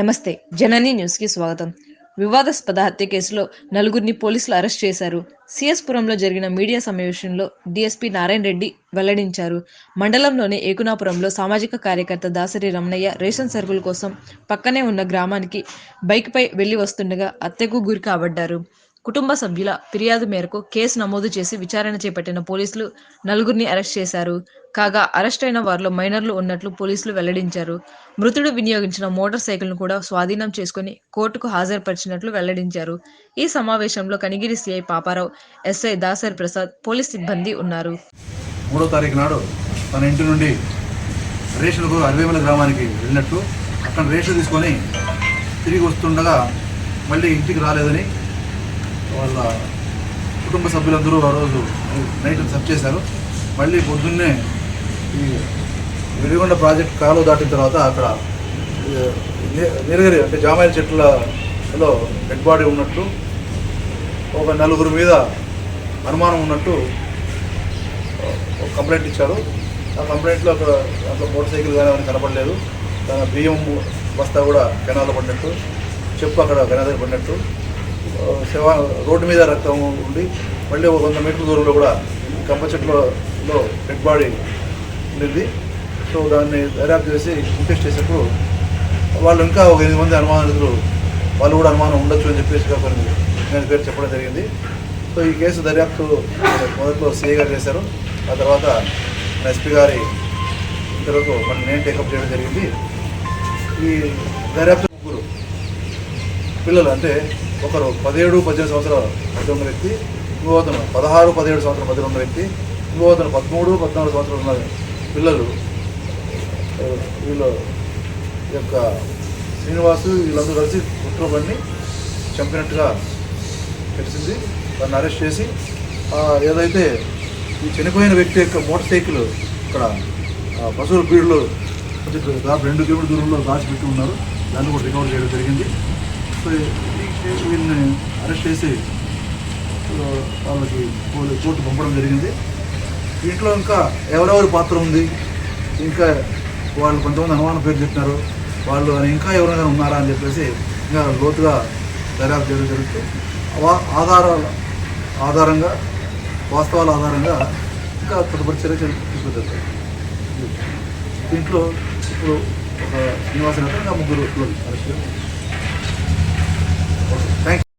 నమస్తే. జనని న్యూస్‌కి స్వాగతం. వివాదాస్పద హత్య కేసులో నలుగురిని పోలీసులు అరెస్ట్ చేశారు. సీఎస్‌పురంలో జరిగిన మీడియా సమావేశంలో డీఎస్పీ నారాయణ రెడ్డి వెల్లడించారు. మండలంలోని ఏకునాపురంలో సామాజిక కార్యకర్త దాసరి రమణయ్య రేషన్ సరుకుల కోసం పక్కనే ఉన్న గ్రామానికి బైక్‌పై వెళ్లి వస్తుండగా హత్యకు గురి కాబడ్డారు. కుటుంబ సభ్యుల ఫిర్యాదు మేరకు కేసు నమోదు చేసి విచారణ చేపట్టిన పోలీసులు నలుగురిని అరెస్ట్ చేశారు. కాగా అరెస్టైన వారిలో మైనర్లు ఉన్నట్లు పోలీసులు వెల్లడించారు. మృతుడు వినియోగించిన మోటార్ సైకిల్ను కూడా స్వాధీనం చేసుకుని కోర్టుకు హాజరుపరిచినట్లు వెల్లడించారు. ఈ సమావేశంలో Kanigiri CI Paparao, SI Dasari Prasad, police సిబ్బంది ఉన్నారు. 3వ తారీఖు నాడు తన ఇంటి నుండి రేషన్కు అరవేమల గ్రామానికి వెళ్ళినట్టు, అక్కడ రేషన్ తీసుకొని తిరిగి వస్తుండగా మళ్ళీ ఇంటికి రాలేదని వాళ్ళ కుటుంబ సభ్యులందరూ ఆ రోజు నైట్ సెర్చ్ చేశారు. మళ్ళీ పొద్దున్నే ఈ వెలిగొండ ప్రాజెక్ట్ కాలువ దాటిన తర్వాత అక్కడ నీలగిరి అంటే జామాయిల చెట్లలో డెడ్ బాడీ ఉన్నట్టు, ఒక నలుగురు మీద అనుమానం ఉన్నట్టు కంప్లైంట్ ఇచ్చారు. ఆ కంప్లైంట్లో అక్కడ మోటార్ సైకిల్ కానీ అవన్నీ కనపడలేదు. బియ్యం బస్తా కూడా కెనాల్లో పడినట్టు, చెప్పు అక్కడ కెనాల్ పడినట్టు, రోడ్డు మీద రక్తం ఉండి మళ్ళీ 100 మీటర్ల దూరంలో కూడా కంప చెట్లలో డెడ్ బాడీ ఉండింది. సో దాన్ని దర్యాప్తు చేసి ఇన్వెస్ట్ చేసేప్పుడు వాళ్ళు ఇంకా ఒక 8 మంది అనుమానితులు వాళ్ళు కూడా అనుమానం ఉండొచ్చు అని చెప్పేసి కొన్ని నేను పేరు చెప్పడం జరిగింది. సో ఈ కేసు దర్యాప్తు మొదట్లో సిఐ గారు చేశారు. ఆ తర్వాత ఎస్పీ గారి ఇంతవరకు మనం నేను టేకప్ చేయడం జరిగింది. ఈ దర్యాప్తు ముగ్గురు పిల్లలు అంటే ఒకరు 17-18 సంవత్సరాల మధ్య ఉన్న వ్యక్తి, ఇంకోతను 16-17 సంవత్సరాల మధ్య ఉన్న వ్యక్తి, ఇంకోతను 13-14 సంవత్సరాలు ఉన్న పిల్లలు. వీళ్ళ యొక్క శ్రీనివాసు వీళ్ళందరూ కలిసి కుట్రబడిని చంపినట్టుగా తెలిసింది. దాన్ని అరెస్ట్ చేసి ఏదైతే ఈ చనిపోయిన వ్యక్తి యొక్క మోటార్ సైకిల్ ఇక్కడ పశువుల బీడులో దాదాపు 2 కిలోమీటర్ల దూరంలో దాచిపెట్టి ఉన్నారు. దాన్ని కూడా రికవర్ చేయడం జరిగింది. సో వీళ్ళని అరెస్ట్ చేసి వాళ్ళకి కోర్టు పంపడం జరిగింది. దీంట్లో ఇంకా ఎవరెవరి పాత్ర ఉంది, ఇంకా వాళ్ళు కొంతమంది అనుమానం పేరు చెప్పినారు, వాళ్ళు ఇంకా ఎవరైనా ఉన్నారా అని చెప్పేసి ఇంకా లోతుగా దర్యాప్తు చేయడం జరుగుతుంది. ఆధారంగా వాస్తవాల ఆధారంగా ఇంకా తదుపరి చర్య తీసుకుంటారు. దీంట్లో ఇప్పుడు ఒక శ్రీనివాస ఇంకా ముగ్గురు అరెస్ట్. Thank you.